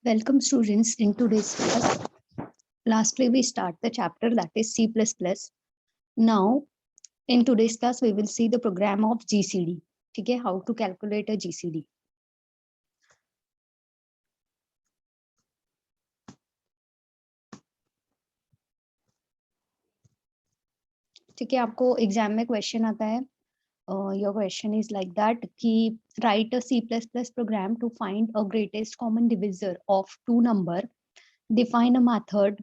Welcome students in today's class. Lastly, we start the chapter that is C++. Now, in today's class, we will see the program of GCD. Okay, how to calculate a GCD. ठीक है, आपको exam में question आता है. Your question is like that कि write a C++ program to find a greatest common divisor of two number. Define a method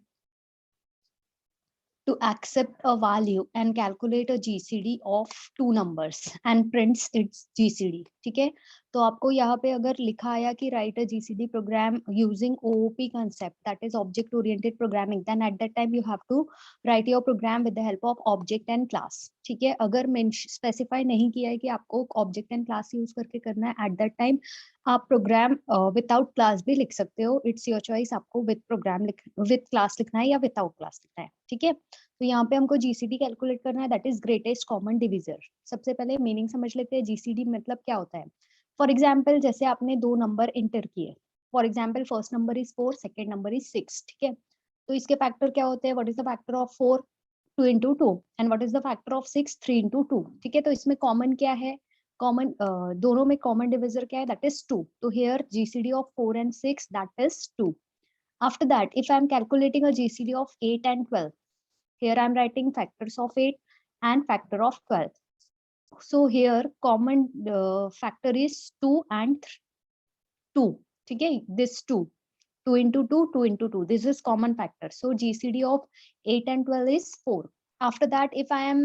to accept a value and calculate a GCD of two numbers and prints its GCD. ठीक है, तो आपको यहाँ पे अगर लिखा आया कि write a GCD program using OOP concept, that is object oriented programming, then at that time you have to write your program with the help of object and class. ठीक है, अगर स्पेसिफाई नहीं किया है कि आपको ऑब्जेक्ट एंड क्लास यूज करके करना है, एट दैट टाइम आप प्रोग्राम विदाउट क्लास भी लिख सकते हो. इट्स योर चॉइस, आपको विद क्लास लिखना है या विदाउट क्लास लिखना है. ठीक है, तो यहाँ पे हमको जीसीडी कैलकुलेट करना है, that is greatest common divisor. सबसे पहले मीनिंग समझ लेते हैं जीसीडी मतलब क्या होता है. फॉर एग्जाम्पल, जैसे आपने दो नंबर इंटर किए. For example, first number is 4, second number is 6. ठीक है, तो इसके फैक्टर क्या होते हैं. What is the factor of 4? 2 into 2. And what is the factor of 6? 3 into 2. ठीक है, तो इसमें कॉमन क्या है. कॉमन दोनों में कॉमन डिविजर क्या है, दैट इज 2. तो here GCD of 4 and 6, that is 2. After that, if I am calculating a GCD of 8 and 12, here I am writing factors of 8 and factor of 12. So here common factor is 2 and 2. ठीक है, this 2 into 2, 2 into 2, this is common factor. So GCD of 8 and 12 is 4. After that, if I am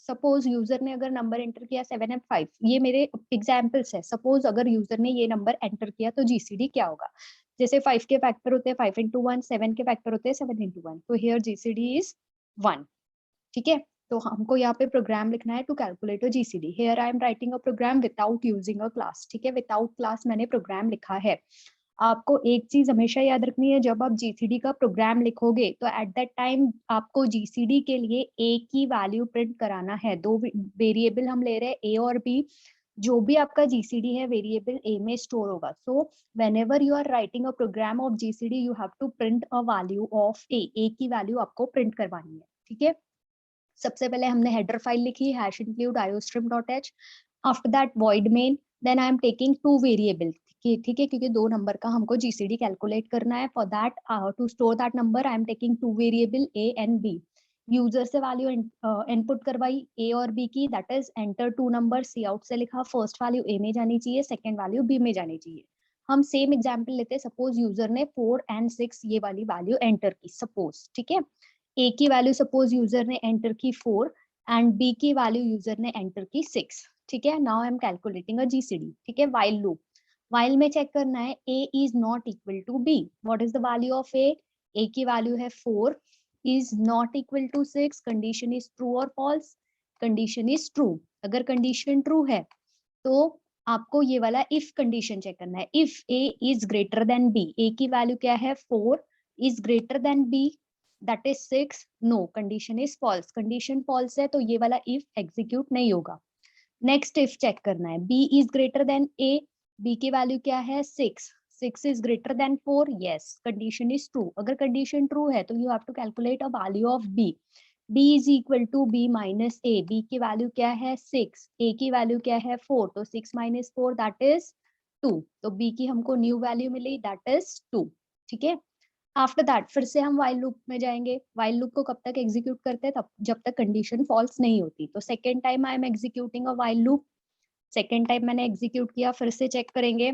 suppose user ने अगर number enter किया 7 and 5, ये मेरे examples है. Suppose अगर user ने ये नंबर एंटर किया तो जीसीडी क्या होगा. जैसे 5 के फैक्टर होते हैं 5 into 1, 7 के फैक्टर होते हैं 7 into 1. तो हियर जीसीडी इज 1. ठीक है, तो हमको यहाँ पे प्रोग्राम लिखना है to calculate GCD. Here I am writing a program without using a class. ठीक है, विदाउट क्लास मैंने प्रोग्राम लिखा है. आपको एक चीज हमेशा याद रखनी है, जब आप जीसीडी का प्रोग्राम लिखोगे तो एट दैट टाइम आपको जीसीडी के लिए ए की वैल्यू प्रिंट कराना है. दो वेरिएबल हम ले रहे हैं, ए और बी. जो भी आपका जीसीडी है वेरिएबल ए में स्टोर होगा. So whenever you are writing a program of GCD, you have to print a value of A की वैल्यू आपको प्रिंट करवानी है. ठीक है, सबसे पहले हमने हेडर फाइल लिखी hash include iostream.h. After that void main, then I am taking two variable. ठीक है, क्योंकि दो नंबर का हमको जीसीडी कैलकुलेट करना है. For that, to store that number I am taking two variable a and b. User से value input करवाई ए और बी की, that is enter two number. C out से लिखा फर्स्ट वैल्यू ए में जानी चाहिए, सेकेंड वैल्यू बी में जानी चाहिए. हम सेम एग्जाम्पल लेते हैं. सपोज यूजर ने 4 and 6 ये वाली वैल्यू एंटर की सपोज. ठीक है, ए की वैल्यू सपोज यूजर ने एंटर की 4 एंड बी की वैल्यू यूजर ने एंटर की 6. ठीक है, now I am calculating a GCD. ठीक है, व्हाइल लूप. व्हाइल में चेक करना है A is not equal to B. What is the value of ए. ए की वैल्यू है 4, is not equal to 6. Condition is true और फॉल्स. Condition is true. अगर condition true है तो आपको ये वाला इफ कंडीशन चेक करना है. If A is greater than B, A की वैल्यू क्या है 4, is greater than B, that is 6. no, condition is false. condition false है तो ये वाला if execute नहीं होगा. next if चेक करना है. b is greater than a, b की वैल्यू क्या है 6, 6 is greater than 4. yes, condition is true. अगर condition true है तो you have to calculate a value of b. b is equal to b minus a. b की value क्या है 6, a की वैल्यू क्या है 4, तो 6 minus 4 that is 2. तो b की हमको न्यू वैल्यू मिली, that is 2. ठीक है, आफ्टर दैट फिर से हम व्हाइल लूप में जाएंगे. व्हाइल लूप को कब तक एग्जीक्यूट करते हैं, तब जब तक कंडीशन फॉल्स नहीं होती. तो second time I am executing a while loop. Second time मैंने एग्जीक्यूट किया, फिर से चेक करेंगे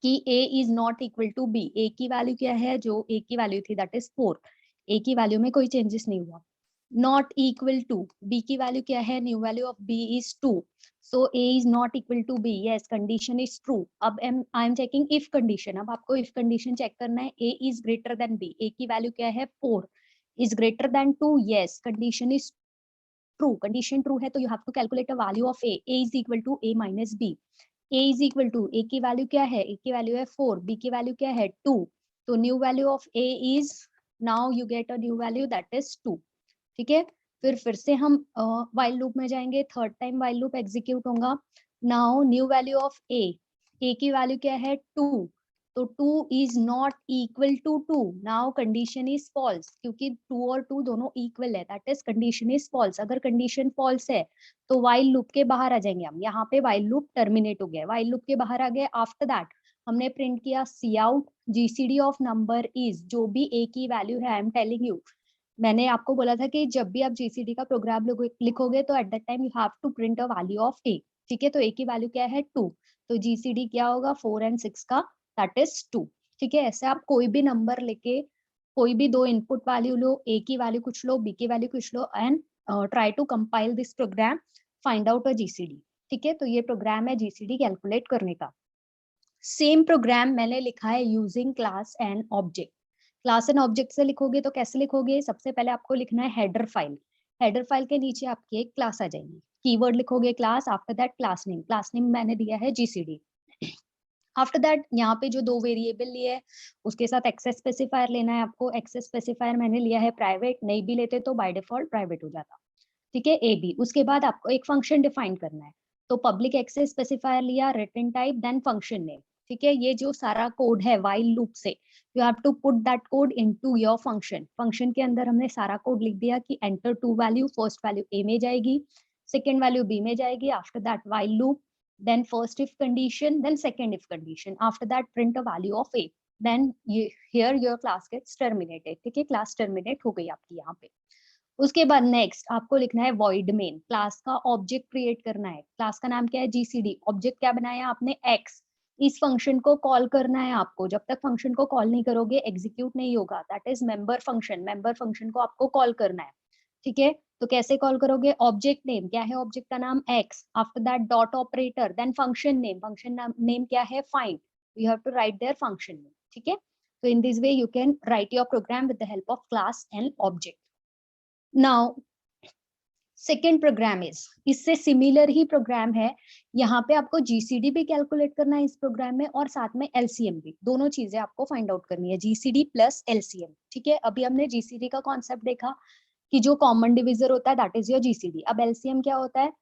कि a is not equal to b. a की वैल्यू क्या है, जो a की वैल्यू थी दैट इज 4. a की वैल्यू में कोई चेंजेस नहीं हुआ. नॉट इक्वल टू b की वैल्यू क्या है, new value of b is 2. so a is not equal to b. yes, condition is true. अब I am checking if condition. अब आपको if condition check करना है. a is greater than b. a की value क्या है 4, is greater than 2. yes, condition is true. condition true है तो you have to calculate a value of a. a is equal to a minus b. a is equal to, a की value क्या है, a की value है 4, b की value क्या है 2. तो new value of a is, now you get a new value that is 2. ठीक है, फिर से हम व्हाइल लूप में जाएंगे. Third time while loop execute होगा. नाउ न्यू वैल्यू ऑफ ए. ए की वैल्यू क्या है 2, तो 2 is not equal to 2, now condition is false, क्योंकि 2 और 2 दोनों इक्वल है, that is condition is false. अगर कंडीशन फॉल्स है तो व्हाइल लूप के बाहर आ जाएंगे हम, यहाँ पे व्हाइल लूप टर्मिनेट हो गया, व्हाइल लूप के बाहर आ गए। आफ्टर दैट हमने प्रिंट किया cout GCD of number is, जो भी ए की वैल्यू है, आई एम टेलिंग यू, मैंने आपको बोला था कि जब भी आप जीसीडी का प्रोग्राम लिखोगे तो at that time you have to print a value of A, ठीक है। तो ए की वैल्यू क्या है 2, तो जीसीडी क्या होगा 4 एंड 6 का, दैट इज 2, ठीक है। ऐसे आप कोई भी नंबर लेके कोई भी दो इनपुट वैल्यू लो, ए की वैल्यू कुछ लो, बी की वैल्यू कुछ लो, and try to compile this program, find out a GCD, ठीक है। तो ये प्रोग्राम है जीसीडी कैलकुलेट करने का। सेम प्रोग्राम मैंने लिखा है using class and object. Class and object से लिखोगे तो कैसे लिखोगे, सबसे पहले आपको लिखना है हेडर फाइल, हेडर फाइल के नीचे आपकी एक क्लास आ जाएगी, कीवर्ड लिखोगे class, after that class name मैंने दिया है जीसीडी। आफ्टर दैट यहाँ पे जो दो वेरिएबल लिए है उसके साथ एक्सेस स्पेसिफायर लेना है आपको, एक्सेस स्पेसिफायर मैंने लिया है प्राइवेट, नहीं भी लेते तो बाय डिफॉल्ट प्राइवेट हो जाता, ठीक है, ए बी। उसके बाद आपको एक फंक्शन डिफाइन करना है, तो पब्लिक एक्सेस स्पेसिफायर लिया, return type, then function name, ठीक है। ये जो सारा कोड है व्हाइल लूप से, you have to put that code into your function. Function के अंदर हमने सारा कोड लिख दिया कि enter two value, first value A में जाएगी, सेकेंड वैल्यू बी में जाएगी, after that while loop, then first if condition, then second if condition, after that print a value of a, then here your class gets terminated, ठीक है, class terminate हो गई आपकी यहाँ पे। उसके बाद नेक्स्ट आपको लिखना है वॉइड मेन, क्लास का ऑब्जेक्ट क्रिएट करना है, क्लास का नाम क्या है जीसीडी, ऑब्जेक्ट क्या बनाया आपने एक्स, इस फंक्शन को कॉल करना है आपको, जब तक फंक्शन को कॉल नहीं करोगे एग्जीक्यूट नहीं होगा, that is member function, member function को आपको कॉल करना है, ठीक है। तो कैसे कॉल करोगे, ऑब्जेक्ट नेम क्या है, ऑब्जेक्ट का नाम x, after that dot operator, then function name, function name क्या है find, you have to write their function name, ठीक है। तो in this way you can write your program with the help of class and object. Now second program is, इससे similar ही program है, यहाँ पे आपको जीसीडी भी कैलकुलेट करना है इस प्रोग्राम में, और साथ में एलसीएम भी, दोनों चीजें आपको फाइंड आउट करनी है, जीसीडी प्लस एलसीएम, ठीक है। अभी हमने जीसीडी का कॉन्सेप्ट देखा कि जो कॉमन डिविजर होता है दैट इज योर जीसीडी। अब एलसीएम क्या होता है,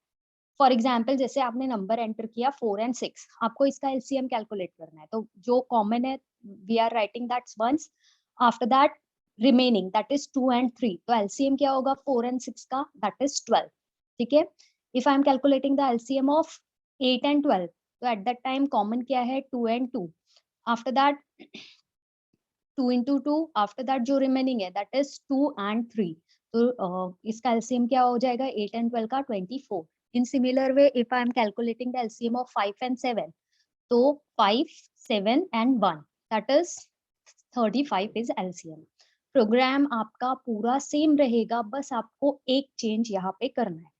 फॉर एग्जाम्पल जैसे आपने नंबर एंटर किया 4 एंड 6, आपको इसका एलसीएम कैलकुलेट करना है, तो जो कॉमन है we are writing that's ones, after that remaining that is 2 and 3, तो एलसीएम क्या होगा 4 एंड 6 का, दैट इज 12, ठीक है। If I am calculating the LCM of 8 and 12, तो एट दैट टाइम कॉमन क्या है 2 and 2, after that 2 into 2, after that जो रिमेनिंग है दैट इज 2 and 3, तो इसका एलसीएम क्या हो जाएगा 8 and 12 का 24। In similar way if I am calculating the LCM of 5 and 7, तो 5, 7 and 1 that is 35 is LCM. Program आपका पूरा सेम रहेगा, बस आपको एक चेंज यहाँ पे करना है,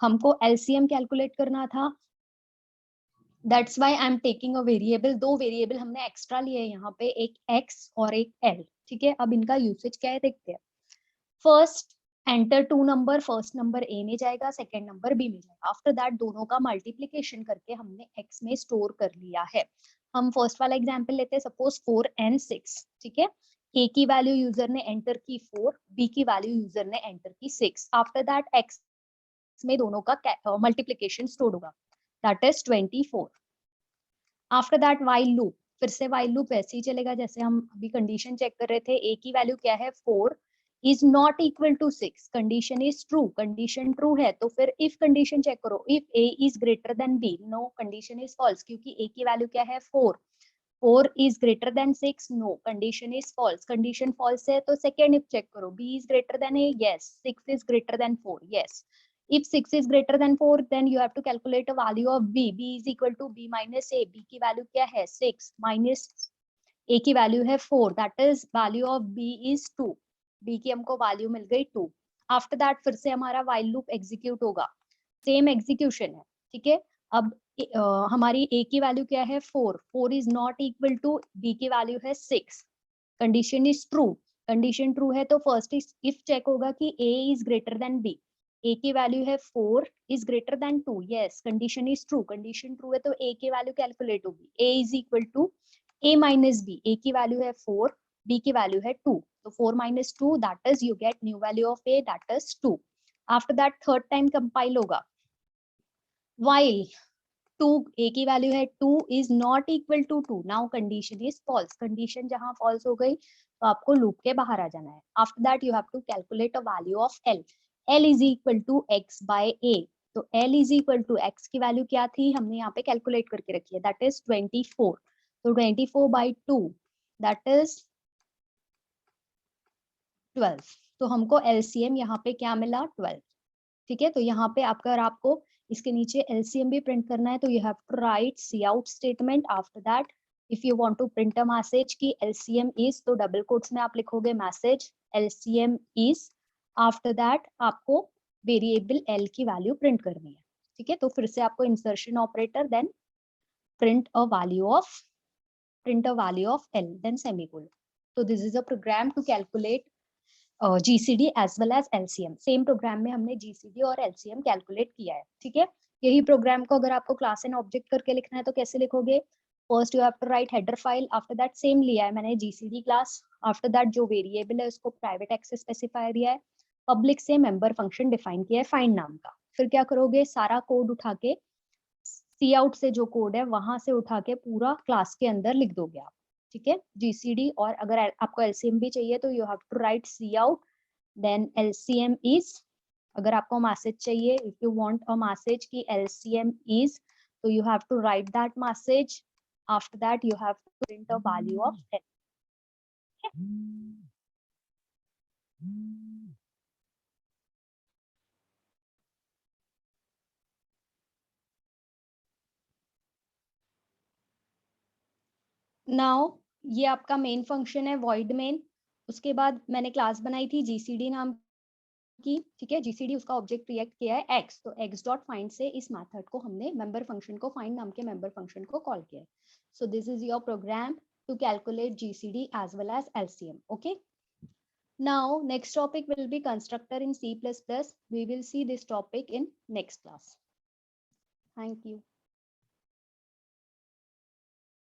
हमको एलसीएम कैलकुलेट करना था, that's why I am taking a variable, दो वेरिएबल हमने एक्स्ट्रा लिए यहाँ पे, एक x और एक l, ठीक है। अब इनका यूसेज क्या है देखते हैं। First enter two number, first number a में जाएगा, सेकेंड नंबर b में जाएगा, आफ्टर दैट दोनों का मल्टीप्लीकेशन करके हमने x में स्टोर कर लिया है। हम फर्स्ट वाला एग्जाम्पल लेते हैं, सपोज 4 and 6, ठीक है। a की वैल्यू यूजर ने एंटर की 4, b की वैल्यू यूजर ने एंटर की 6, आफ्टर दैट x में दोनों का मल्टीप्लीकेशन स्टोर होगा, that is 24। After that while loop, फिर से व्हाइल लूप ऐसे ही चलेगा जैसे हम अभी कंडीशन चेक कर रहे थे, ए की वैल्यू क्या है 4 is not equal to 6, condition is true, condition true है तो फिर इफ कंडीशन चेक करो, if A is greater than b, no condition is false, क्योंकि ए की वैल्यू क्या है 4, 4 is greater than 6, no condition is false, condition false है तो second if check करो, b is greater than a, yes, 6 is greater than 4, yes, if 6 is greater than 4 then you have to calculate a value of b, b is equal to b minus a, b की value क्या है 6 minus a की value है 4, that is value of b is 2, b की हमको value मिल गई 2। After that फिर से हमारा while loop एग्जीक्यूट होगा, सेम एग्जीक्यूशन है, ठीक है। अब हमारी a की वैल्यू क्या है 4, 4 is not equal to b की वैल्यू है 6, condition is true, condition true है तो फर्स्ट इफ चेक होगा कि a is greater than b, a की वैल्यू है 4 is greater than 2, yes condition is true, condition true है तो a की वैल्यू कैलकुलेट होगी, a is equal to a minus b, a की वैल्यू है 4, b की वैल्यू है 2, तो 4 minus 2 that is you get new value of a, that is 2। After that third time compile होगा, while 2 a की value है 2 is not equal to 2, now condition is false, condition जहां false हो गई तो आपको लूप के बाहर आ जाना है। After that you have to calculate a value of l, l is equal to x by a, तो l is equal to x की वैल्यू क्या थी हमने यहाँ पे कैलकुलेट करके रखी है, दैट इज 24, तो 24 बाय 2 दैट इज 12, तो हमको एलसीएम यहाँ पे क्या मिला 12, ठीक है। तो यहाँ पे अगर आपको इसके नीचे एलसीएम भी प्रिंट करना है तो you have to write C out statement, after that if you want to print a message की एलसीएम इज, तो डबल कोट्स में आप लिखोगे message LCM is, after that आपको वेरिएबल एल की वैल्यू प्रिंट करनी है, ठीक है। तो फिर से आपको insertion operator, then print a value of L, then semicolon. तो this is a program to calculate GCD as well as LCM, same programme में हमने GCD और LCM कैलकुलेट किया है, ठीक है। यही प्रोग्राम को अगर आपको क्लास एंड ऑब्जेक्ट करके लिखना है तो कैसे लिखोगे, first you have to write header file, after that same लिया है मैंने GCD क्लास, आफ्टर दैट जो वेरिएबल है उसको प्राइवेट एक्सेस स्पेसिफाई दिया है, पब्लिक से मेंबर फंक्शन डिफाइन किया है फाइंड नाम का। फिर क्या करोगे, सारा कोड उठा के सी आउट से जो कोड है वहां से उठा के पूरा क्लास के अंदर लिख दोगे आप, ठीक है। GCD, और अगर आपको LCM भी चाहिए तो you have to write C out, then LCM is, अगर आपको मैसेज चाहिए if you want a message की LCM इज, तो you have to write that message, after that you have to print a value of l। Now ये आपका main function है void main, उसके बाद मैंने क्लास बनाई थी GCD नाम की, ठीक है। GCD उसका ऑब्जेक्ट रिएक्ट किया है x, तो x डॉट फाइंड से इस मेथड को हमने मेंबर फंक्शन को, फाइंड नाम के मेंबर फंक्शन को कॉल किया है। So this is your program to calculate GCD as well as LCM, okay। Now next topic will be constructor in C++. We will see this topic in next class. Thank you.